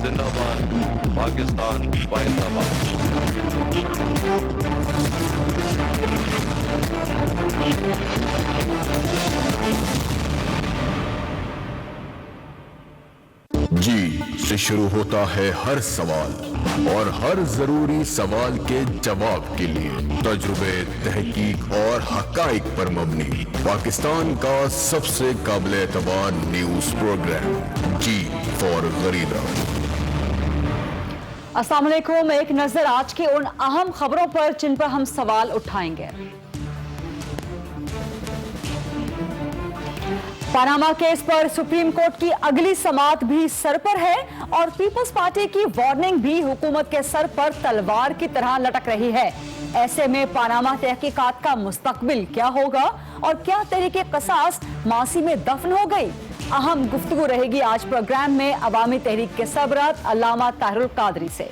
زندہ باد پاکستان زندہ باد. جی سے شروع ہوتا ہے ہر سوال اور ہر ضروری سوال کے جواب کے لیے تجربے، تحقیق اور حقائق پر مبنی پاکستان کا سب سے قابل اعتبار نیوز پروگرام جی فار غریبہ. السلام علیکم. ایک نظر آج کی ان اہم خبروں پر جن پر ہم سوال اٹھائیں گے. پاناما کیس پر سپریم کورٹ کی اگلی سماعت بھی سر پر ہے اور پیپلز پارٹی کی وارننگ بھی حکومت کے سر پر تلوار کی طرح لٹک رہی ہے. ایسے میں پاناما تحقیقات کا مستقبل کیا ہوگا اور کیا تحریک قصاص ماضی میں دفن ہو گئی؟ اہم گفتگو رہے گی آج پروگرام میں عوامی تحریک کے سربراہ علامہ طاہر القادری سے.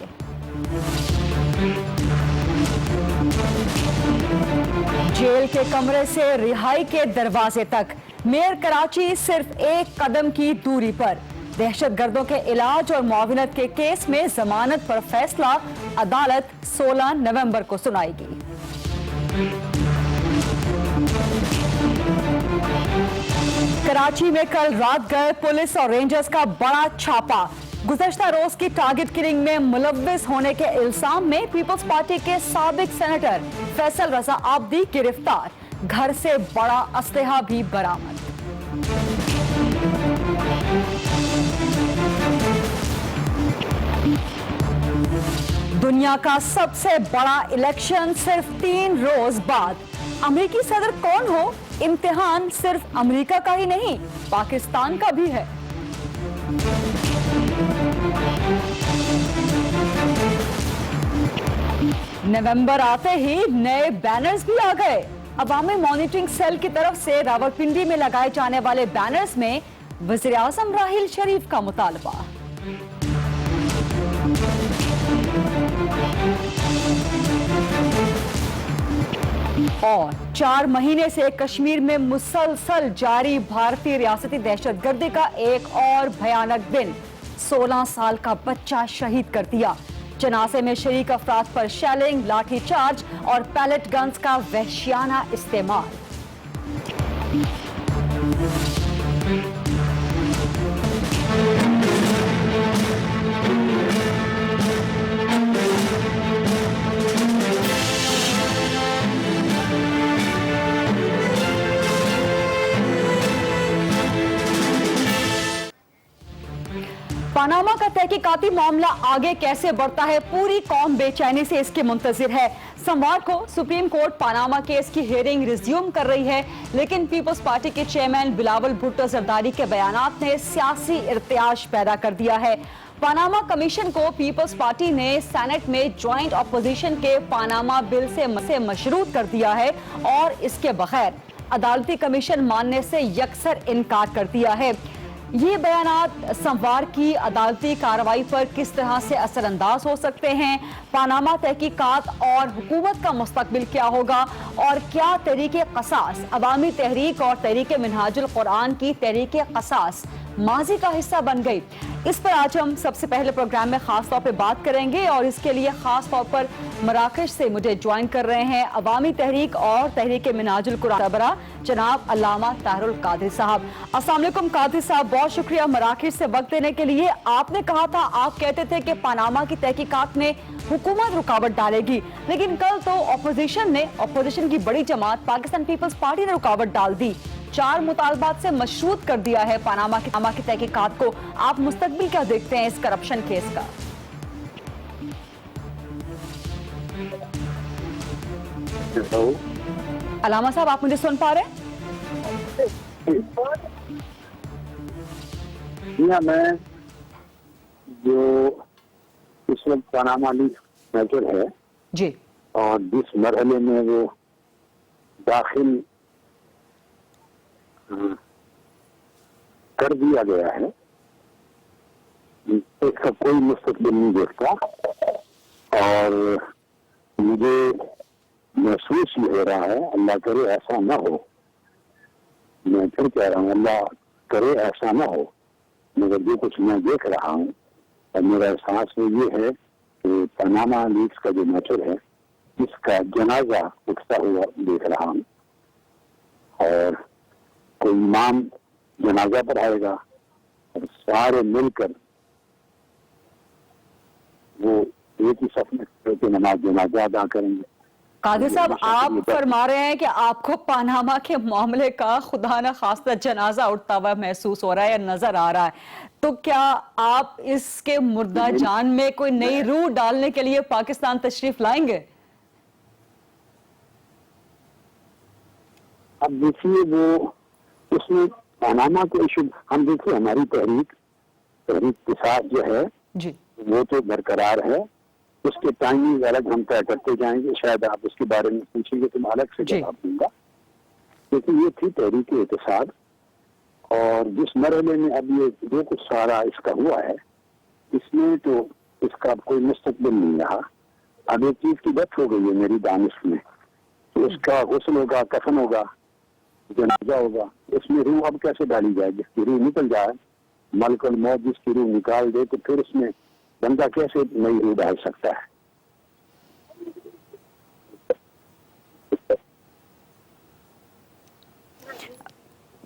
جیل کے کمرے سے رہائی کے دروازے تک میئر کراچی صرف ایک قدم کی دوری پر. دہشت گردوں کے علاج اور معاونت کے کیس میں ضمانت پر فیصلہ عدالت 16 نومبر کو سنائے گی. کراچی میں کل رات گئے پولیس اور رینجرز کا بڑا چھاپا. گزشتہ روز کی ٹارگٹ کلنگ میں ملوث ہونے کے الزام میں پیپلز پارٹی کے سابق سینیٹر فیصل رضا عابدی گرفتار. گھر سے بڑا اسلحہ بھی برآمد. دنیا کا سب سے بڑا الیکشن صرف 3 روز بعد. امریکی صدر کون ہو؟ امتحان صرف امریکہ کا ہی نہیں، پاکستان کا بھی ہے. نومبر آتے ہی نئے بینرز بھی آ گئے. عوامی مانیٹرنگ سیل کی طرف سے راولپنڈی میں لگائے جانے والے بینرز میں وزیر اعظم راحیل شریف کا مطالبہ. اور 4 مہینے سے کشمیر میں مسلسل جاری بھارتی ریاستی دہشت گردی کا ایک اور بھیانک دن. 16 سال کا بچہ شہید کر دیا. جنازے میں شریک افراد پر شیلنگ، لاٹھی چارج اور پیلٹ گنز کا وحشیانہ استعمال. پاناما کا تحقیقاتی معاملہ آگے کیسے بڑھتا ہے؟ پوری قوم بے چینی سے اس کے منتظر ہے. سوموار کو سپریم کورٹ پاناما کیس کی ہیئرنگ ریزیوم کر رہی ہے، لیکن پیپلز پارٹی کے چیئرمین بلاول بھٹو زرداری کے بیانات نے سیاسی ارتعاش پیدا کر دیا ہے. پاناما کمیشن کو پیپلز پارٹی نے سینٹ میں جوائنٹ اپوزیشن کے پاناما بل سے مشروط کر دیا ہے اور اس کے بغیر عدالتی کمیشن ماننے سے یکسر انکار کر دیا ہے. یہ بیانات سوموار کی عدالتی کارروائی پر کس طرح سے اثر انداز ہو سکتے ہیں؟ پاناما تحقیقات اور حکومت کا مستقبل کیا ہوگا؟ اور کیا تحریک قصاص عوامی تحریک اور تحریک منہاج القرآن کی تحریک قصاص ماضی کا حصہ بن گئی؟ اس پر آج ہم سب سے پہلے پروگرام میں خاص طور پہ بات کریں گے اور اس کے لیے خاص طور پر مراکش سے مجھے جوائن کر رہے ہیں عوامی تحریک اور تحریک منہاج القرآن سربراہ جناب علامہ طاہر القادری صاحب. السلام علیکم قادری صاحب، بہت شکریہ مراکش سے وقت دینے کے لیے. آپ نے کہا تھا، آپ کہتے تھے کہ پاناما کی تحقیقات میں حکومت رکاوٹ ڈالے گی، لیکن کل تو اپوزیشن کی بڑی جماعت پاکستان پیپلز پارٹی نے رکاوٹ ڈال دی. 4 مطالبات سے مشروط کر دیا ہے پاناما کی تحقیقات کو. آپ مستقبل کیا دیکھتے ہیں اس کرپشن کیس کا؟ علامہ صاحب، آپ مجھے سن پا رہے ہیں؟ میں جو اس وقت پاناما لیکس میٹر ہے جی، اور جس مرحلے میں وہ داخل کر دیا گیا ہے، اس کا کوئی مستقبل نہیں دیکھتا. اور مجھے محسوس یہ ہو رہا ہے، اللہ کرے ایسا نہ ہو، میں پھر کہہ رہا ہوں اللہ کرے ایسا نہ ہو، مگر جو کچھ میں دیکھ رہا ہوں اور میرا احساس وہ یہ ہے کہ پاناما لیکس کا جو میٹر ہے اس کا جنازہ اٹھتا ہوا دیکھ رہا ہوں، اور کوئی امام جنازہ پڑھائے گا اور سارے مل کر وہ ایک ہی صف میں نماز جنازہ ادا کریں گے۔ قادری صاحب، آپ فرما رہے ہیں کہ آپ کو پاناما کے معاملے کا خدا نہ خواستہ جنازہ اٹھتا ہوا محسوس ہو رہا ہے یا نظر آ رہا ہے، تو کیا آپ اس کے مردہ جان میں کوئی نئی روح ڈالنے کے لیے پاکستان تشریف لائیں گے؟ اب دیکھیے وہ اس میں پاناما کو ایشو، ہم دیکھیے ہماری تحریک کے ساتھ جو ہے جی وہ تو برقرار ہے، اس کے ٹائمنگ الگ ہم طے کرتے جائیں گے، شاید آپ اس کے بارے میں پوچھیں گے تو میں الگ سے جواب دوں گا، لیکن یہ تھی تحریک احتساب، اور جس مرحلے میں اب یہ جو کچھ سارا اس کا ہوا ہے اس میں تو اس کا کوئی مستقبل نہیں رہا۔ اب ایک چیز کی ڈیتھ ہو گئی ہے میری دانش میں، تو اس کا غسل ہوگا، کفن ہوگا، جنازہ ہوگا، اس میں روح اب کیسے ڈالی جائے؟ جس کی روح نکل جائے، ملک الموت جس کی روح نکال دے، تو پھر اس میں بندہ کیسے نئی روح ڈال سکتا ہے؟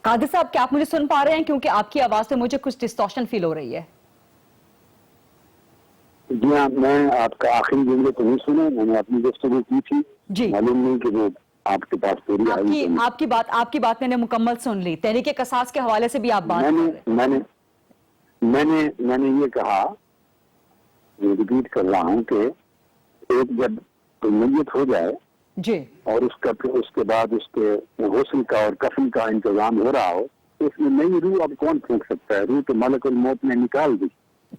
قادری صاحب، کیا آپ مجھے سن پا رہے ہیں؟ کیونکہ آپ کی آواز سے مجھے کچھ ڈسٹورشن فیل ہو رہی ہے۔ جی ہاں، میں آپ کا آخری جملے تو نہیں سنا، میں نے اپنی گفتگو کی تھی، جی معلوم نہیں کہ وہ آپ کے پاس پوری آئی۔ آپ کی بات میں نے مکمل سن لی۔ تحریک قصاص کے حوالے سے بھی آپ بات کر رہے ہیں۔ میں نے یہ کہا، میں ریپیٹ کر رہا ہوں کہ ایک جب کوئی میت ہو جائے جی اور اس کے بعد اس کے غسل کا اور کفن کا انتظام ہو رہا ہو، تو اس میں نئی روح اب کون پھونک سکتا ہے؟ روح تو ملک الموت نے نکال دی۔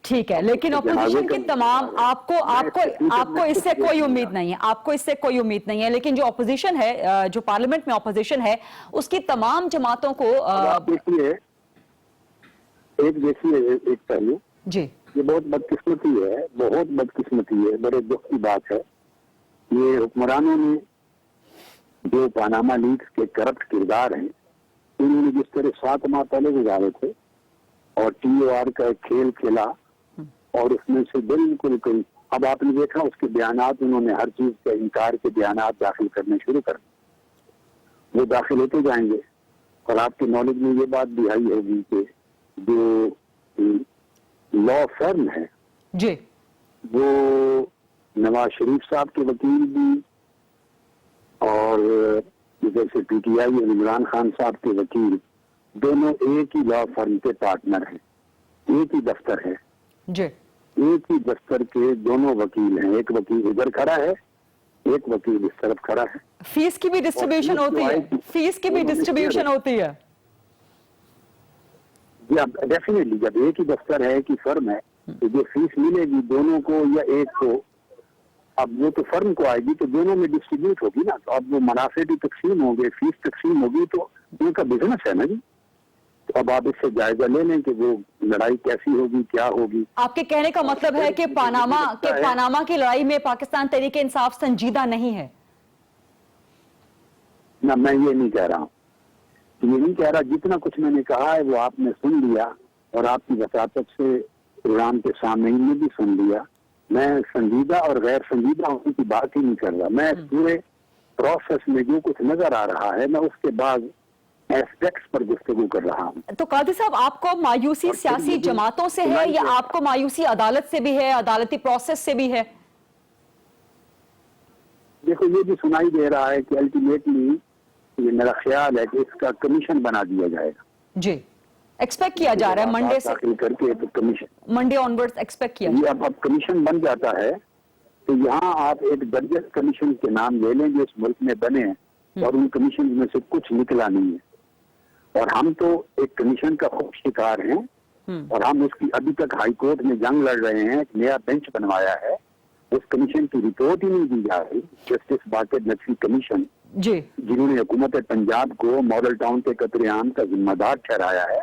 ٹھیک ہے، لیکن اپوزیشن کی تمام آپ کو اس سے کوئی امید نہیں ہے، آپ کو اس سے کوئی امید نہیں ہے، لیکن جو اپوزیشن ہے، جو پارلیمنٹ میں اپوزیشن ہے، اس کی تمام جماعتوں کو آپ دیکھیے ایک پہلو، جی یہ بہت بدقسمتی ہے، بڑے دکھ کی بات ہے۔ یہ حکمرانوں نے جو پاناما لیکس کے کرپٹ کردار ہیں، انہوں نے جس طرح 7 ماہ پہلے گزارے تھے اور ٹی او آر کا ایک کھیل کھیلا، اور اس میں سے بالکل کوئی، اب آپ نے دیکھا اس کے بیانات، انہوں نے ہر چیز کے انکار کے بیانات داخل کرنے شروع کر دیے، وہ داخل ہوتے جائیں گے، اور آپ کے نالج میں یہ بات بھی آئی ہوگی کہ جو لا فرم ہے جی وہ نواز شریف صاحب کے وکیل بھی، اور جیسے پی ٹی آئی اور عمران خان صاحب کے وکیل، دونوں ایک ہی لا فرم کے پارٹنر ہیں، ایک ہی دفتر ہے، جی ایک ہی دفتر کے دونوں وکیل ہیں، ایک وکیل ادھر کھڑا ہے، ایک وکیل اس طرف کھڑا ہے۔ فیس کی بھی ڈسٹریبیوشن ہوتی ہے۔ جی اب ڈیفینیٹلی جب ایک ہی دفتر ہے، ایک ہی فرم ہے، تو جو فیس ملے گی دونوں کو یا ایک کو، اب وہ تو فرم کو آئے گی تو دونوں میں ڈسٹریبیوٹ ہوگی نا، تو اب وہ منافع بھی تقسیم ہوں گے، فیس تقسیم ہوگی، تو ان کا بزنس ہے نا جی۔ تو اب آپ اس سے جائزہ لے لیں کہ وہ لڑائی کیسی ہوگی، کیا ہوگی۔ آپ کے کہنے کا مطلب ہے کہ پاناما کی لڑائی میں پاکستان تحریک انصاف سنجیدہ نہیں ہے؟ نہ، میں یہ نہیں کہہ رہا ہوں، یہ نہیں کہہ رہا، جتنا کچھ میں نے کہا ہے وہ آپ نے سن لیا، اور آپ کی وساطت سے پروگرام کے سامعین نے بھی سن لیا۔ میں سنجیدہ اور غیر سنجیدہ ہونے کی بات ہی نہیں کر رہا، میں پورے پروسیس میں جو کچھ نظر آ رہا ہے میں اس کے بعد ایسپیکٹس پر گفتگو کر رہا ہوں۔ تو قادری صاحب، آپ کو مایوسی سیاسی جماعتوں سے ہے یا آپ کو مایوسی عدالت سے بھی ہے، عدالتی پروسیس سے بھی ہے؟ دیکھو، یہ بھی سنائی دے رہا ہے کہ الٹیمیٹلی یہ میرا خیال ہے کہ اس کا کمیشن بنا دیا جائے گا۔ جی، ایکسپیکٹ کیا جا رہا ہے منڈے سے، داخل کر کے تو کمیشن منڈے آنورڈز ایکسپیکٹ کیا یہ اب کمیشن بن جاتا ہے، تو یہاں آپ ایک درجن کمیشن کے نام لے لیں جو اس ملک میں بنے ہیں، اور ان کمیشن میں سے کچھ نکلا نہیں ہے، اور ہم تو ایک کمیشن کا خوب شکار ہیں، اور ہم اس کی ابھی تک ہائی کورٹ میں جنگ لڑ رہے ہیں، ایک نیا بینچ بنوایا ہے، اس کمیشن کی رپورٹ ہی نہیں دی جا رہی، جسٹس باقر نقوی کمیشن، جی جنہوں نے حکومت پنجاب کو ماڈل ٹاؤن کے قتل عام کا ذمہ دار ٹھہرایا ہے،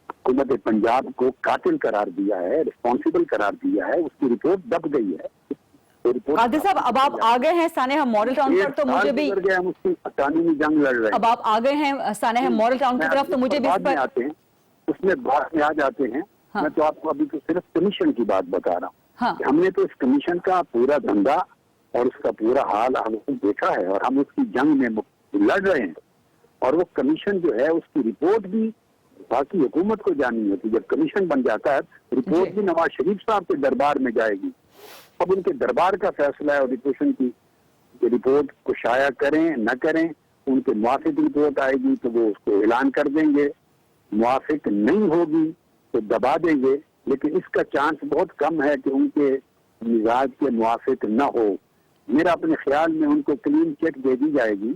حکومت پنجاب کو قاتل قرار دیا ہے، رسپانسبل قرار دیا ہے، اس کی رپورٹ دب گئی ہے۔ قادری صاحب، اب آپ آ گئے ہیں سانحہ ماڈل ٹاؤن پر، تو مجھے بھی ہم اس کی قانونی جنگ لڑ رہے ہیں۔ اب آپ آ گئے ہیں سانحہ ماڈل ٹاؤن کی طرف، تو مجھے بھی اس میں بعد میں آ جاتے ہیں، میں تو آپ کو ابھی تو صرف کمیشن کی بات بتا رہا ہوں ہاں کہ ہم نے تو اس کمیشن کا پورا دھندا اور اس کا پورا حال ہم نے دیکھا ہے اور ہم اس کی جنگ میں لڑ رہے ہیں. اور وہ کمیشن جو ہے اس کی رپورٹ بھی باقی حکومت کو جاننی ہوتی ہے. جب کمیشن بن جاتا ہے رپورٹ بھی نواز شریف صاحب کے دربار میں جائے گی. اب ان کے دربار کا فیصلہ ہے اپوزیشن کی کہ رپورٹ کو شائع کریں نہ کریں. ان کے موافق رپورٹ آئے گی تو وہ اس کو اعلان کر دیں گے, موافق نہیں ہوگی تو دبا دیں گے. لیکن اس کا چانس بہت کم ہے کہ ان کے مزاج کے موافق نہ ہو. میرا اپنے خیال میں ان کو کلین چیک دے دی جائے گی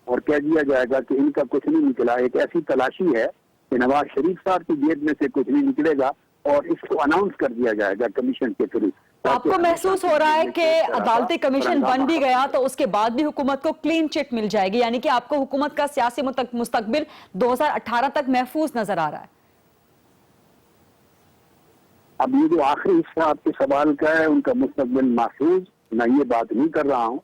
اور کہہ دیا جائے گا کہ ان کا کچھ نہیں نکلا. ایک ایسی تلاشی ہے کہ نواز شریف صاحب کی جیب میں سے کچھ نہیں نکلے گا اور اس کو اناؤنس کر دیا جائے گا کمیشن کے تھرو. آپ کو محسوس ہو رہا ہے کہ عدالتی کمیشن بن بھی گیا تو اس کے بعد بھی حکومت کو کلین چٹ مل جائے گی, یعنی کہ آپ کو حکومت کا سیاسی مستقبل 2018 تک محفوظ نظر آ رہا ہے؟ اب یہ جو آخری حصہ آپ کے سوال کا ہے ان کا مستقبل محفوظ, میں یہ بات نہیں کر رہا ہوں.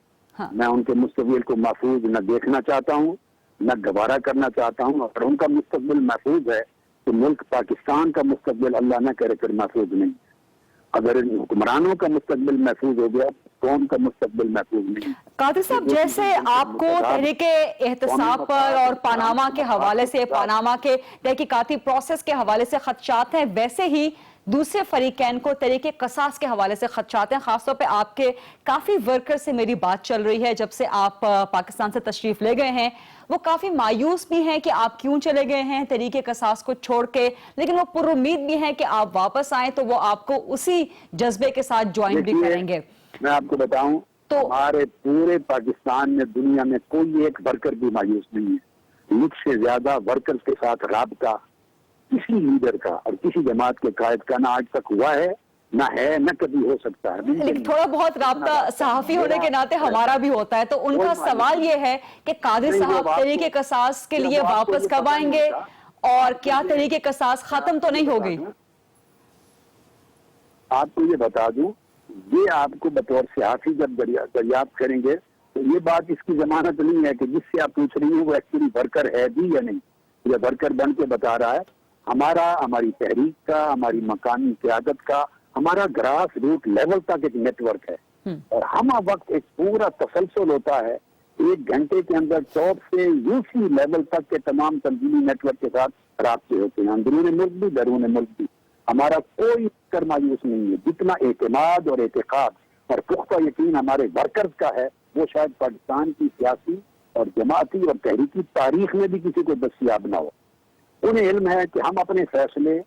میں ان کے مستقبل کو محفوظ نہ دیکھنا چاہتا ہوں نہ گوارا کرنا چاہتا ہوں. اگر ان کا مستقبل محفوظ ہے تو ملک پاکستان کا مستقبل اللہ نہ کرے پھر محفوظ نہیں. اگر حکمرانوں کا مستقبل محفوظ ہو گیا قوم کا مستقبل محفوظ نہیں. قادری صاحب, جیسے آپ کو تحریک احتساب پر اور پاناما کے حوالے سے, پاناما کے تحقیقاتی پروسیس کے حوالے سے خدشات ہیں, ویسے ہی دوسرے فریقین کو تحریک قصاص کے حوالے سے خدشات ہیں. خاص طور پہ آپ کے کافی ورکر سے میری بات چل رہی ہے جب سے آپ پاکستان سے تشریف لے گئے ہیں. وہ کافی مایوس بھی ہیں کہ آپ کیوں چلے گئے ہیں تحریک قصاص کو چھوڑ کے, لیکن وہ پر امید بھی ہیں کہ آپ واپس آئیں تو وہ آپ کو اسی جذبے کے ساتھ جوائن بھی کریں گے. میں آپ کو بتاؤں تو ہمارے پورے پاکستان میں دنیا میں کوئی ایک ورکر بھی مایوس نہیں ہے. مجھ سے زیادہ ورکرز کے ساتھ رابطہ کسی لیڈر کا اور کسی جماعت کے قائد کا نہ آج تک ہوا ہے نہ ہے نہ کبھی ہو سکتا ہے. لیکن تھوڑا بہت رابطہ صحافی ہونے کے ناطے ہمارا بھی ہوتا ہے. تو ان کا سوال یہ ہے کہ قادری صاحب تحریک قصاص کے لیے واپس کب آئیں گے اور کیا تحریک قصاص ختم تو نہیں ہو گئی؟ آپ کو یہ بتا دوں, یہ آپ کو بطور صحافی جب دریافت کریں گے تو یہ بات اس کی ضمانت نہیں ہے کہ جس سے آپ پوچھ رہی ہیں وہ ایکچولی ورکر ہے بھی یا نہیں, یا ورکر بن کے بتا رہا ہے. ہماری تحریک کا, ہماری مقامی قیادت کا, ہمارا گراس روٹ لیول تک ایک نیٹ ورک ہے اور ہم وقت ایک پورا تسلسل ہوتا ہے. 1 گھنٹے کے اندر ٹاپ سے یوسی لیول تک کے تمام تنظیمی نیٹ ورک کے ساتھ رابطے ہوتے ہیں, اندرون ملک بھی بیرون ملک بھی. ہمارا کوئی فکر مایوس نہیں ہے. جتنا اعتماد اور اعتقاد اور پختہ یقین ہمارے ورکرز کا ہے وہ شاید پاکستان کی سیاسی اور جماعتی اور تحریکی تاریخ میں بھی کسی کو دستیاب نہ ہو. انہیں علم ہے کہ ہم اپنے فیصلے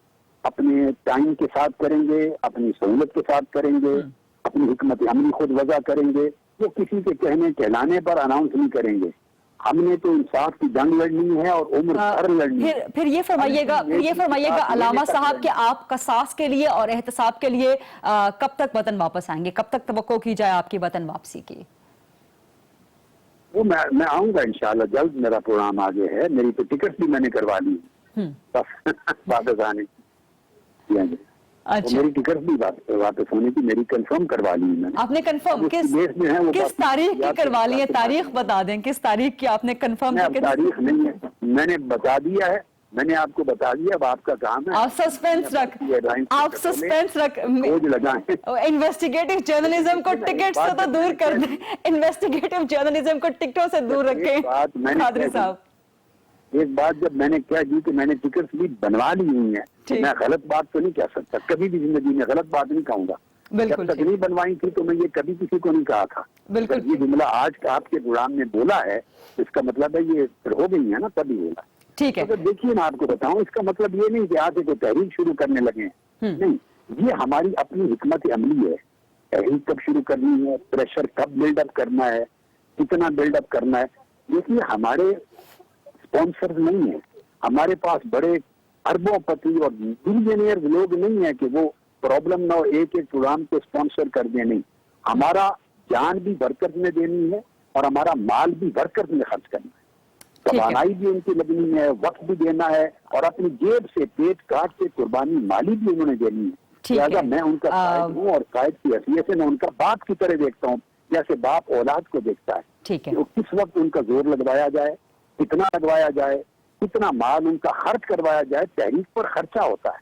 اپنے ٹائم کے ساتھ کریں گے, اپنی سہولت کے ساتھ کریں گے, اپنی حکمت عملی خود وضع کریں گے. وہ کسی کے کہنے کہلانے پر اناؤنس نہیں کریں گے. ہم نے تو انصاف کی جنگ لڑنی ہے اور عمر بھر لڑنی ہے. پھر یہ فرمائیے گا علامہ صاحب کہ آپ قصاص کے لیے اور احتساب کے لیے کب تک وطن واپس آئیں گے؟ کب تک توقع کی جائے آپ کی وطن واپسی کی؟ وہ میں آؤں گا انشاءاللہ جلد. میرا پروگرام آگے ہے, میری تو ٹکٹ بھی میں نے کروا لی واپس آنے کی. میری ٹکٹ بھی واپس ہونے کی میری کنفرم کروا لی میں نے. آپ نے کنفرم کس تاریخ کی کروا لی ہے؟ تاریخ بتا دیں کس تاریخ کی آپ نے کنفرم؟ تاریخ نہیں ہے, میں نے بتا دیا ہے, میں نے آپ کو بتا دیا. اب آپ کا کام ہے آپ سسپینس رکھ انویسٹیگیٹو جرنلزم کو ٹکٹ سے تو دور کر دیں, انویسٹیگیٹو جرنلزم کو ٹکٹوں سے دور رکھیں قادری صاحب. ایک بات جب میں نے کہہ دی کہ میں نے ٹکٹ بھی بنوا لی ہوئی ہیں, میں غلط بات تو نہیں کہہ سکتا. کبھی بھی زندگی میں غلط بات نہیں کہوں گا. جب تک نہیں بنوائی تھی تو میں یہ کبھی کسی کو نہیں کہا تھا. بالکل یہ جملہ آج آپ کے پروگرام میں بولا ہے اس کا مطلب ہے یہ پھر ہو گئی ہے نا, تبھی بولا. ٹھیک ہے, دیکھیے میں آپ کو بتاؤں اس کا مطلب یہ نہیں کہ آج کوئی تحریک شروع کرنے لگے ہیں. نہیں, یہ ہماری اپنی حکمت عملی ہے. تحریک کب شروع کرنی ہے, پریشر کب بلڈ اپ کرنا ہے, کتنا بلڈ اپ کرنا ہے. دیکھیے ہمارے اسپانسر نہیں ہیں, ہمارے پاس بڑے اربوں پتی اور بلینئر لوگ نہیں ہیں کہ وہ پرابلم نہ ہو ایک پروگرام کو اسپانسر کر دیں. نہیں, ہمارا جان بھی ورکرز میں دینی ہے اور ہمارا مال بھی ورکرز میں خرچ کرنا ہے. توانائی بھی ان کی لگنی ہے, وقت بھی دینا ہے اور اپنی جیب سے پیٹ کاٹ کے قربانی مالی بھی انہوں نے دینی ہے. لہٰذا میں ان کا قائد ہوں اور قائد کی حیثیت سے میں ان کا باپ کی طرح دیکھتا ہوں جیسے باپ اولاد کو دیکھتا ہے کہ کس وقت ان کا زور لگوایا جائے, کتنا لگوایا جائے, کتنا مال ان کا خرچ کروایا جائے. تحریک پر خرچہ ہوتا ہے,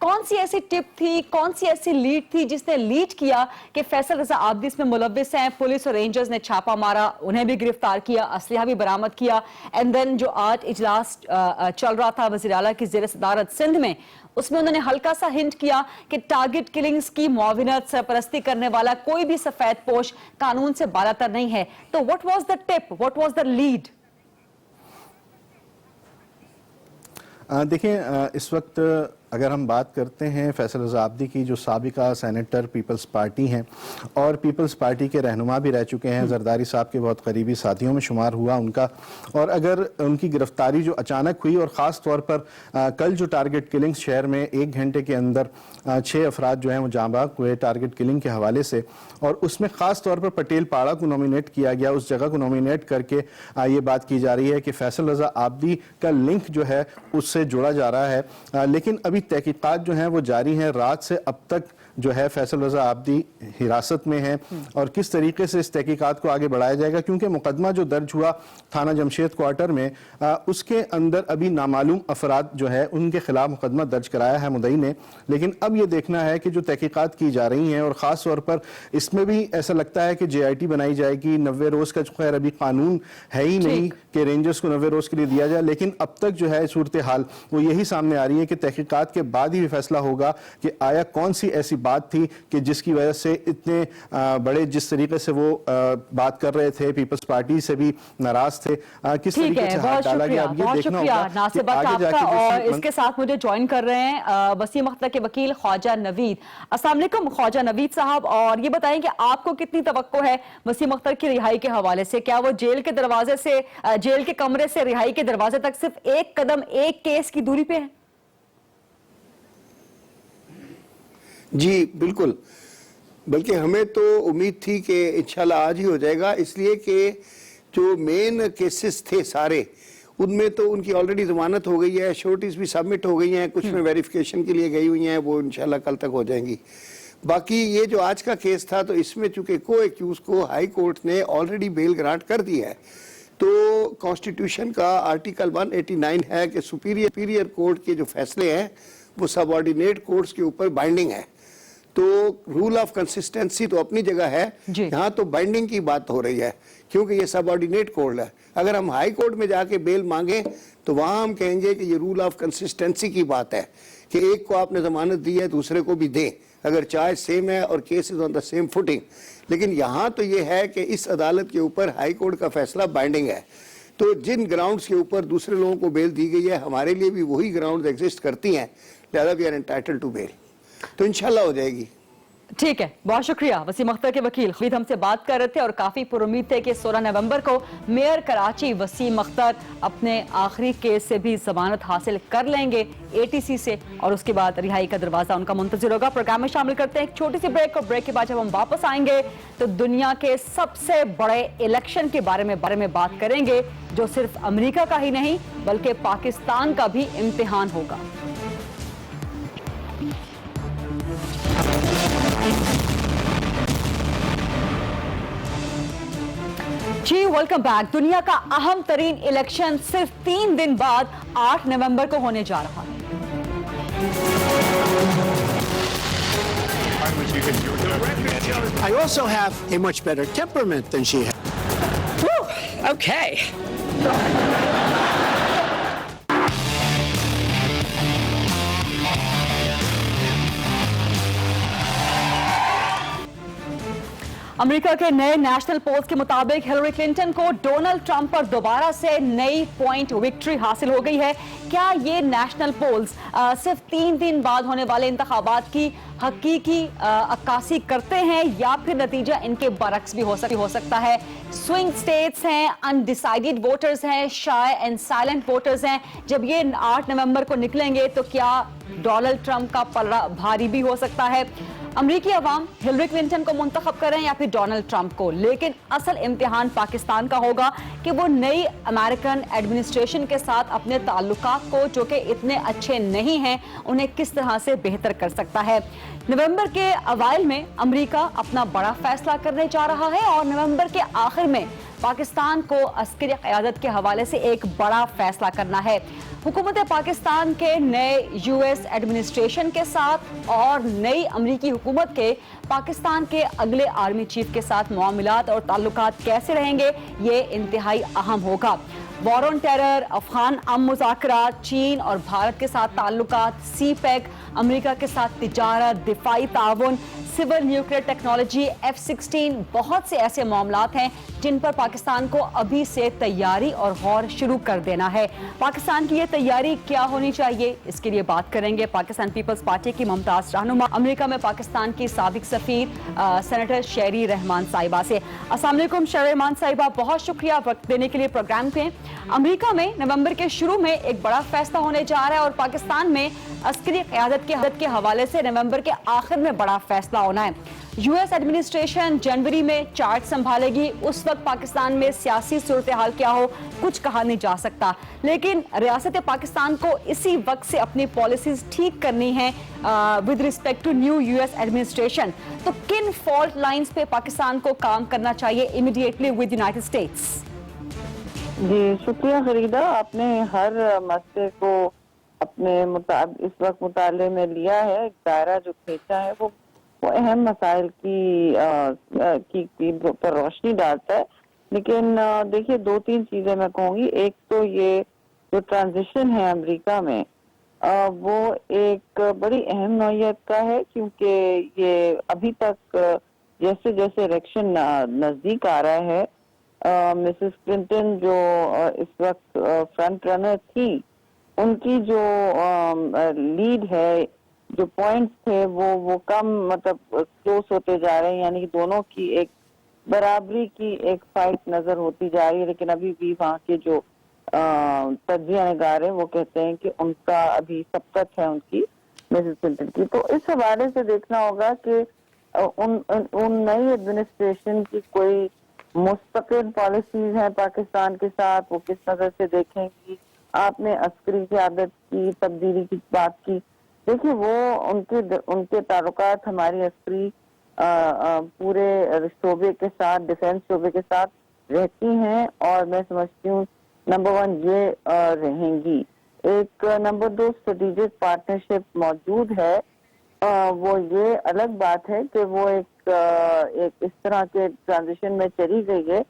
کون سی ایسی ٹپ تھی, کون سی ایسی لیڈ تھی جس نے لیڈ کیا کہ فیصل رضا عابدی اس میں ملوث ہیں؟ پولیس اور رینجرز نے چھاپا مارا, انہیں بھی گرفتار کیا, اسلحہ بھی برآمد کیا, اینڈ دین جو آج اجلاس چل رہا تھا وزیر اعلیٰ کی زیر صدارت سندھ میں, اس میں انہوں نے ہلکا سا ہنٹ کیا کہ ٹارگٹ کلنگز کی معاونت سرپرستی کرنے والا کوئی بھی سفید پوش قانون سے بالاتر نہیں ہے. تو what was the tip, what was the lead? دیکھیں اس وقت اگر ہم بات کرتے ہیں فیصل رضا عابدی کی, جو سابقہ سینیٹر پیپلز پارٹی ہیں اور پیپلز پارٹی کے رہنما بھی رہ چکے ہیں, زرداری صاحب کے بہت قریبی ساتھیوں میں شمار ہوا ان کا, اور اگر ان کی گرفتاری جو اچانک ہوئی, اور خاص طور پر کل جو ٹارگٹ کلنگز شہر میں 1 گھنٹے کے اندر 6 افراد جو ہیں وہ جاں بحق ہوئے ٹارگٹ کلنگ کے حوالے سے, اور اس میں خاص طور پر پٹیل پاڑا کو نومینیٹ کیا گیا, اس جگہ کو نومینیٹ کر کے یہ بات کی جا رہی ہے کہ فیصل رضا عابدی کا لنک جو ہے اس سے جوڑا جا رہا ہے. لیکن ابھی تحقیقات جو ہیں وہ جاری ہیں. رات سے اب تک جو ہے فیصل رضا عابدی حراست میں ہیں, اور کس طریقے سے اس تحقیقات کو آگے بڑھایا جائے گا, کیونکہ مقدمہ جو درج ہوا تھانہ جمشید کوارٹر میں, اس کے اندر ابھی نامعلوم افراد جو ہے ان کے خلاف مقدمہ درج کرایا ہے مدعی نے. لیکن اب یہ دیکھنا ہے کہ جو تحقیقات کی جا رہی ہیں, اور خاص طور پر اس میں بھی ایسا لگتا ہے کہ JIT بنائی جائے گی. 90 روز کا خیر ابھی قانون ہے ہی نہیں کہ رینجرز کو 90 روز کے لیے دیا جائے, لیکن اب تک جو ہے صورتحال وہ یہی سامنے آ رہی ہے کہ تحقیقات کے بعد ہی فیصلہ ہوگا کہ آیا کون سی ایسی بات تھی کہ جس کی وجہ سے اتنے بڑے, جس طریقے سے وہ بات کر رہے تھے, پیپلز پارٹی سے بھی ناراض تھے, کس طریقے سے ہاتھ ڈالا گیا. اب یہ دیکھنا ہوگا ناصر آپ کا. اور اس کے ساتھ مجھے جوائن کر رہے ہیں وسیم اختر کے وکیل خواجہ نوید. السلام علیکم خواجہ نوید صاحب, اور یہ بتائیں کہ آپ کو کتنی توقع ہے وسیم اختر کی رہائی کے حوالے سے؟ کیا وہ جیل کے دروازے سے, جیل کے کمرے سے رہائی کے دروازے تک صرف 1 قدم 1 کیس کی دوری پہ ہے؟ جی بالکل, بلکہ ہمیں تو امید تھی کہ انشاءاللہ آج ہی ہو جائے گا, اس لیے کہ جو مین کیسز تھے سارے ان میں تو ان کی آلریڈی ضمانت ہو گئی ہے, شورٹیز بھی سبمٹ ہو گئی ہیں, کچھ میں ویریفیکیشن کے لیے گئی ہوئی ہیں, وہ انشاءاللہ کل تک ہو جائیں گی. باقی یہ جو آج کا کیس تھا, تو اس میں چونکہ کو ایکیوز کو ہائی کورٹ نے آلریڈی بیل گرانٹ کر دی ہے, تو کانسٹیٹیوشن کا آرٹیکل 189 ہے کہ سپیریئر کورٹ کے جو فیصلے ہیں وہ سب آرڈینیٹ کورٹس کے اوپر بائنڈنگ ہے. تو رول آف کنسسٹنسی تو اپنی جگہ ہے, یہاں تو بائنڈنگ کی بات ہو رہی ہے کیونکہ یہ سب آرڈینیٹ کورٹ ہے. اگر ہم ہائی کورٹ میں جا کے بیل مانگیں تو وہاں ہم کہیں گے کہ یہ رول آف کنسسٹنسی کی بات ہے کہ ایک کو آپ نے ضمانت دی ہے دوسرے کو بھی دیں, اگر چارج سیم ہے اور cases on the same footing. لیکن یہاں تو یہ ہے کہ اس عدالت کے اوپر ہائی کورٹ کا فیصلہ بائنڈنگ ہے, تو جن گراؤنڈز کے اوپر دوسرے لوگوں کو بیل دی گئی ہے ہمارے لیے بھی وہی گراؤنڈز ایگزسٹ کرتی ہیں, لہذا وی آر انٹائٹلڈ ٹو بیل, تو انشاءاللہ ہو جائے گی. ٹھیک ہے, بہت شکریہ وسیم اختر کے وکیل. خالد ہم سے بات کر رہے تھے اور کافی پر امید تھے کہ 16 نومبر کو میئر کراچی وسیم اختر اپنے آخری کیس سے بھی ضمانت حاصل کر لیں گے ATC سے, اور اس کے بعد رہائی کا دروازہ ان کا منتظر ہوگا. پروگرام میں شامل کرتے ہیں ایک چھوٹی سی بریک, اور بریک کے بعد جب ہم واپس آئیں گے تو دنیا کے سب سے بڑے الیکشن کے بارے میں بات کریں گے, جو صرف امریکہ کا ہی نہیں بلکہ پاکستان کا بھی امتحان ہوگا. جی ویلکم بیک. دنیا کا اہم ترین الیکشن صرف 3 دن بعد 8 نومبر کو ہونے جا رہا ہے. I also have a much better temperament than she has. Whew, okay. امریکہ کے نئے نیشنل پولز کے مطابق ہلری کلنٹن کو ڈونلڈ ٹرمپ پر دوبارہ سے نئی پوائنٹ وکٹری حاصل ہو گئی ہے. کیا یہ نیشنل پولز صرف 3 دن بعد ہونے والے انتخابات کی حقیقی عکاسی کرتے ہیں, یا پھر نتیجہ ان کے برعکس بھی ہو سکتا ہے؟ سوئنگ سٹیٹس ہیں, انڈیسائیڈڈ ووٹرز ہیں, شائع اینڈ سائلنٹ ووٹرز ہیں. جب یہ 8 نومبر کو نکلیں گے تو کیا ڈونلڈ ٹرمپ کا پلڑا بھاری بھی ہو سکتا ہے؟ امریکی عوام ہلری کلنٹن کو منتخب کریں یا پھر ڈونلڈ ٹرمپ کو, لیکن اصل امتحان پاکستان کا ہوگا کہ وہ نئی امریکن ایڈمنسٹریشن کے ساتھ اپنے تعلقات کو, جو کہ اتنے اچھے نہیں ہیں, انہیں کس طرح سے بہتر کر سکتا ہے. نومبر کے اوائل میں امریکہ اپنا بڑا فیصلہ کرنے جا رہا ہے, اور نومبر کے آخر میں پاکستان کو عسکری قیادت کے حوالے سے ایک بڑا فیصلہ کرنا ہے۔ حکومت پاکستان کے نئے یو ایس ایڈمنسٹریشن کے ساتھ اور نئی امریکی حکومت کے پاکستان کے اگلے آرمی چیف کے ساتھ معاملات اور تعلقات کیسے رہیں گے، یہ انتہائی اہم ہوگا۔ وار آن ٹیرر، افغان مذاکرات، چین اور بھارت کے ساتھ تعلقات، سی پیک، امریکہ کے ساتھ تجارت، دفاعی تعاون، سول نیوکلیئر ٹیکنالوجی، F-16، بہت سے ایسے معاملات ہیں جن پر پاکستان کو ابھی سے تیاری اور غور شروع کر دینا ہے۔ پاکستان کی یہ تیاری کیا ہونی چاہیے، اس کے لیے بات کریں گے پاکستان پیپلز پارٹی کی ممتاز رہنما، امریکہ میں پاکستان کی سابق سفیر سینیٹر شیری رحمان صاحبہ سے۔ السلام علیکم شیری رحمان صاحبہ، بہت شکریہ وقت دینے کے لیے پروگرام پہ۔ امریکہ میں نومبر کے شروع میں ایک بڑا فیصلہ ہونے جا رہا ہے اور پاکستان میں عسکری قیادت کے حوالے سے نومبر کے آخر میں بڑا فیصلہ ہونا ہے۔ یو ایس ایڈمنسٹریشن جنوری میں چارج سنبھالے گی، اس وقت پاکستان میں سیاسی صورتحال کیا ہو کچھ کہا نہیں جا سکتا، لیکن ریاست پاکستان کو اسی وقت سے اپنی پالیسیز ٹھیک کرنی ہیں with respect to new U S administration. تو کن فالٹ لائنز پہ پاکستان کو کام کرنا چاہیے امیڈیٹلی ود یونائٹڈ اسٹیٹس؟ جی شکریہ خریدا، آپ نے ہر مسئلے کو اپنے اس وقت مطالعے میں لیا ہے، ایک دائرہ جو کھینچا ہے وہ اہم مسائل کی پر روشنی ڈالتا ہے۔ لیکن دیکھیے دو تین چیزیں میں کہوں گی۔ ایک تو یہ جو ٹرانزیشن ہے امریکہ میں وہ ایک بڑی اہم نوعیت کا ہے، کیونکہ یہ ابھی تک جیسے جیسے الیکشن نزدیک آ رہا ہے، مسز کلنٹن جو اس وقت فرنٹ رنر تھی، ان کی جو لیڈ ہے، جو پوائنٹس تھے وہ کم مطلب کلوز ہوتے جا رہے ہیں، یعنی دونوں کی ایک برابری کی ایک فائٹ نظر ہوتی جا رہی ہے۔ لیکن ابھی بھی وہاں کے جو تجزیہ نگار ہیں وہ کہتے ہیں کہ ان کا ابھی سبقت ہے ان کی مسز کلنٹن کی۔ تو اس حوالے سے دیکھنا ہوگا کہ ان نئی ایڈمنسٹریشن کی کوئی مستقل پالیسیز ہیں پاکستان کے ساتھ، وہ کس نظر سے دیکھیں گی۔ آپ نے عسکری قیادت کی تبدیلی کی بات کی، دیکھیے وہ ان کے تعلقات ہماری عسکری پورے شعبے کے ساتھ، ڈیفینس شعبے کے ساتھ رہتی ہیں، اور میں سمجھتی ہوں نمبر 1 یہ رہیں گی۔ ایک نمبر 2 اسٹریٹجک پارٹنرشپ موجود ہے، وہ یہ الگ بات ہے کہ وہ ایک اس طرح کے ٹرانزیشن میں چلی گئی ہے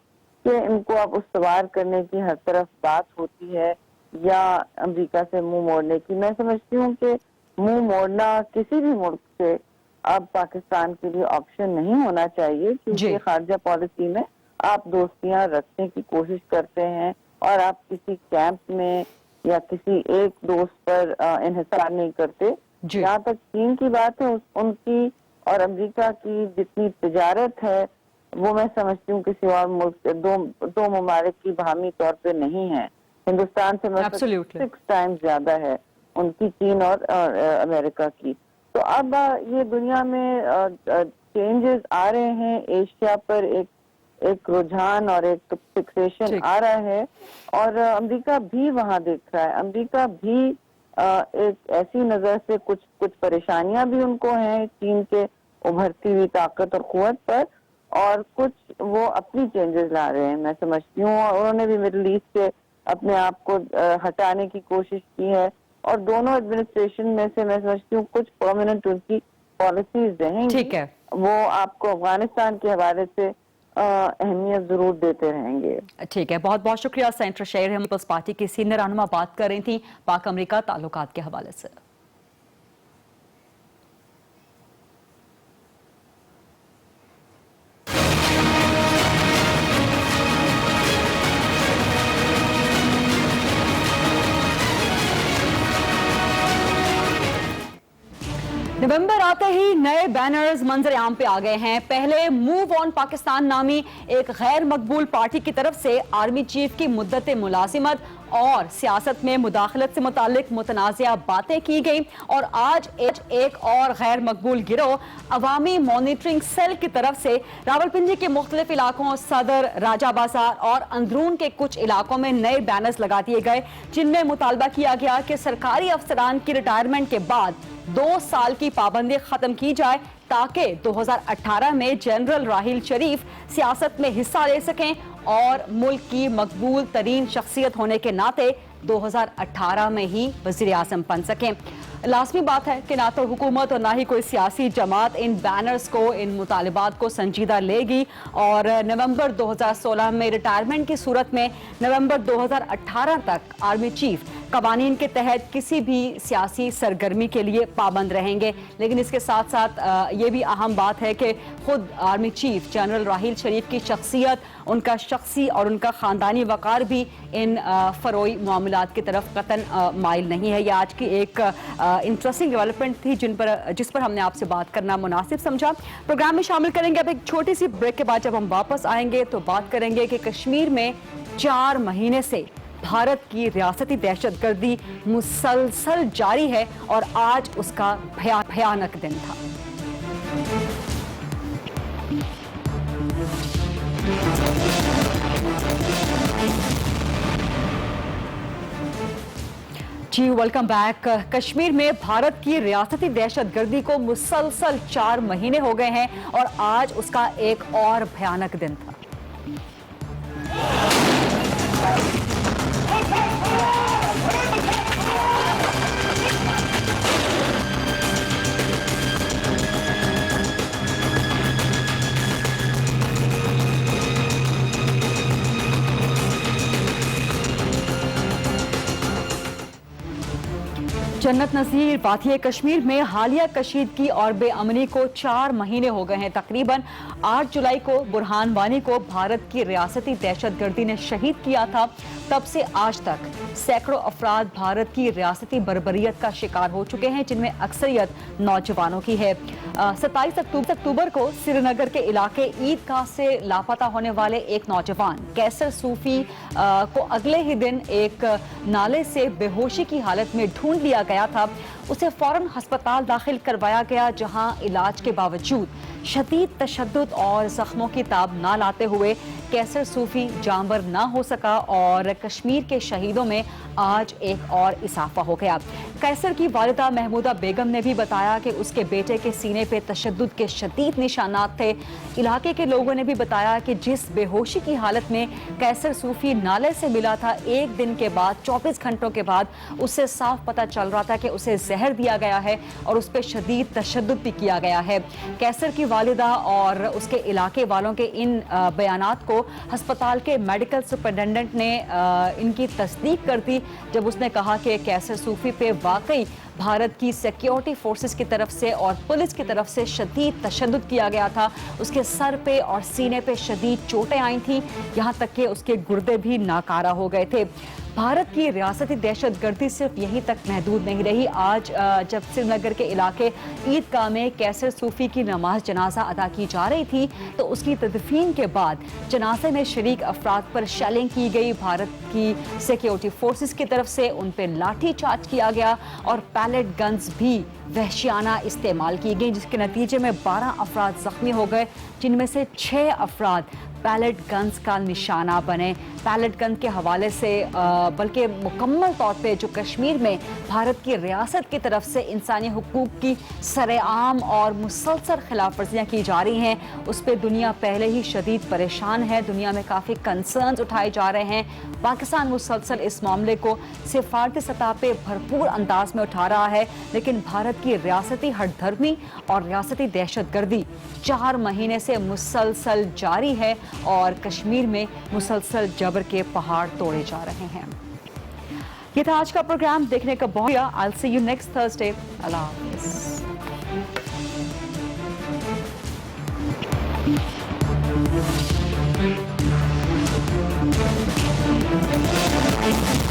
کہ ان کو اب استوار کرنے کی ہر طرف بات ہوتی ہے یا امریکہ سے منہ موڑنے کی۔ میں سمجھتی ہوں کہ منہ موڑنا کسی بھی ملک سے اب پاکستان کے لیے آپشن نہیں ہونا چاہیے، کیونکہ خارجہ پالیسی میں آپ دوستیاں رکھنے کی کوشش کرتے ہیں اور آپ کسی کیمپ میں یا کسی ایک دوست پر انحصار نہیں کرتے۔ جہاں تک چین کی بات ہے، ان کی اور امریکہ کی جتنی تجارت ہے وہ میں سمجھتی ہوں کسی اور ملک دو ممالک کی باہمی طور پہ نہیں ہے۔ ہندوستان سے مثلاً 6 ٹائمز زیادہ ہے ان کی، چین اور امریکہ کی۔ تو اب یہ دنیا میں چینجز آ رہے ہیں، ایشیا پر ایک رجحان اور ایک فکسیشن آ رہا ہے، اور امریکہ بھی وہاں دیکھ رہا ہے۔ امریکہ بھی ایک ایسی نظر سے کچھ پریشانیاں بھی ان کو ہیں چین کے ابھرتی ہوئی طاقت اور قوت پر، اور کچھ وہ اپنی چینجز لا رہے ہیں میں سمجھتی ہوں، اور انہوں نے بھی مڈل ایسٹ سے اپنے آپ کو ہٹانے کی کوشش کی ہے، اور دونوں ایڈمنسٹریشن میں سے میں سمجھتی ہوں کچھ پرماننٹ ان کی پالیسیز رہیں گی، وہ آپ کو افغانستان کے حوالے سے اہمیت ضرور دیتے رہیں گے۔ ٹھیک ہے، بہت بہت شکریہ سینیٹر شیری رحمان پیپلز پارٹی کی سینئر رہنما، بات کر رہی تھیں پاک امریکہ تعلقات کے حوالے سے۔ نومبر آتے ہی نئے بینرز منظر عام پہ آ گئے ہیں۔ پہلے موو آن پاکستان نامی ایک غیر مقبول پارٹی کی طرف سے آرمی چیف کی مدت ملازمت اور سیاست میں مداخلت سے متعلق متنازعہ باتیں کی گئیں، اور آج ایک اور غیر مقبول گروہ عوامی مانیٹرنگ سیل کی طرف سے راولپنڈی کے مختلف علاقوں، صدر، راجہ بازار اور اندرون کے کچھ علاقوں میں نئے بینرز لگا دیے گئے، جن میں مطالبہ کیا گیا کہ سرکاری افسران کی ریٹائرمنٹ کے بعد 2 سال کی پابندی ختم کی جائے، تاکہ 2018 میں جنرل راحیل شریف سیاست میں حصہ لے سکیں اور ملک کی مقبول ترین شخصیت ہونے کے ناطے 2018 میں ہی وزیر اعظم بن سکیں۔ لازمی بات ہے کہ نہ تو حکومت اور نہ ہی کوئی سیاسی جماعت ان بینرز کو، ان مطالبات کو سنجیدہ لے گی، اور نومبر 2016 میں ریٹائرمنٹ کی صورت میں نومبر 2018 تک آرمی چیف قوانین کے تحت کسی بھی سیاسی سرگرمی کے لیے پابند رہیں گے۔ لیکن اس کے ساتھ ساتھ یہ بھی اہم بات ہے کہ خود army chief general Raheel Sharif کی شخصیت، ان کا شخصی اور ان کا خاندانی وقار بھی ان فروئی معاملات کی طرف قطعاً مائل نہیں ہے۔ یہ آج کی ایک انٹرسٹنگ ڈیولپمنٹ تھی جس پر ہم نے آپ سے بات کرنا مناسب سمجھا۔ پروگرام میں شامل کریں گے اب ایک چھوٹی سی بریک کے بعد۔ جب ہم واپس آئیں گے تو بات کریں گے کہ کشمیر میں 4 مہینے سے بھارت کی ریاستی دہشت گردی مسلسل جاری ہے اور آج اس کا بھیانک دن تھا۔ جی ویلکم بیک۔ کشمیر میں بھارت کی ریاستی دہشت گردی کو مسلسل 4 مہینے ہو گئے ہیں اور آج اس کا ایک اور بھیانک دن تھا۔ جنت نظیر وادی کشمیر میں حالیہ کشیدگی اور بے امنی کو 4 مہینے ہو گئے ہیں۔ تقریباً 8 جولائی کو برہان وانی کو بھارت کی ریاستی دہشت گردی نے شہید کیا تھا۔ تب سے آج تک سینکڑوں افراد بھارت کی ریاستی بربریت کا شکار ہو چکے ہیں، جن میں اکثریت نوجوانوں کی ہے۔ 27 اکتوبر کو سری نگر کے علاقے عیدگاہ سے لاپتہ ہونے والے ایک نوجوان کیسر صوفی کو اگلے ہی دن ایک نالے سے بے ہوشی کی حالت میں ڈھونڈ لیا گیا تھا۔ اسے فوراً ہسپتال داخل کروایا گیا، جہاں علاج کے باوجود شدید تشدد اور زخموں کی تاب نہ لاتے ہوئے کیسر صوفی جانبر نہ ہو سکا اور کشمیر کے شہیدوں میں آج ایک اور اضافہ ہو گیا۔ کیسر کی والدہ محمودہ بیگم نے بھی بتایا کہ اس کے بیٹے کے سینے پہ تشدد کے شدید نشانات تھے۔ علاقے کے لوگوں نے بھی بتایا کہ جس بے ہوشی کی حالت میں کیسر صوفی نالے سے ملا تھا، ایک دن کے بعد 24 گھنٹوں کے بعد اس سے صاف پتہ چل رہا تھا کہ اسے زہر دیا گیا ہے اور اس پہ شدید تشدد بھی کیا گیا ہے۔ کیسر کی والدہ اور اس کے علاقے والوں کے ان بیانات کو ہسپتال کے میڈیکل سپرنٹینڈنٹ نے ان کی تصدیق کر دی، جب اس نے کہا کہ کیسر صوفی پہ واقعی بھارت کی سیکیورٹی فورسز کی طرف سے اور پولیس کی طرف سے شدید تشدد کیا گیا تھا۔ اس کے سر پہ اور سینے پہ شدید چوٹیں آئی تھیں، یہاں تک کہ اس کے گردے بھی ناکارہ ہو گئے تھے۔ بھارت کی ریاستی دہشت گردی صرف یہیں تک محدود نہیں رہی۔ آج جب سری نگر کے علاقے عیدگاہ میں کیسر صوفی کی نماز جنازہ ادا کی جا رہی تھی تو اس کی تدفین کے بعد جنازے میں شریک افراد پر شیلنگ کی گئی۔ بھارت کی سیکیورٹی فورسز کی طرف سے ان پہ لاٹھی چارج کیا گیا اور پیلٹ گنز بھی وحشیانہ استعمال کی گئی، جس کے نتیجے میں 12 افراد زخمی ہو گئے، جن میں سے 6 افراد پیلٹ گنز کا نشانہ بنے۔ پیلٹ گن کے حوالے سے بلکہ مکمل طور پہ جو کشمیر میں بھارت کی ریاست کی طرف سے انسانی حقوق کی سرعام اور مسلسل خلاف ورزیاں کی جا رہی ہیں، اس پہ دنیا پہلے ہی شدید پریشان ہے۔ دنیا میں کافی کنسرنز اٹھائے جا رہے ہیں۔ پاکستان مسلسل اس معاملے کو سفارتی سطح پہ بھرپور انداز میں اٹھا رہا ہے، لیکن بھارت کی ریاستی ہٹ دھرمی اور ریاستی دہشت گردی 4 مہینے سے مسلسل جاری ہے اور کشمیر میں مسلسل جبر کے پہاڑ توڑے جا رہے ہیں۔ یہ تھا آج کا پروگرام، دیکھنے کا بہت شکریہ۔ I'll see you next Thursday. اللہ حافظ۔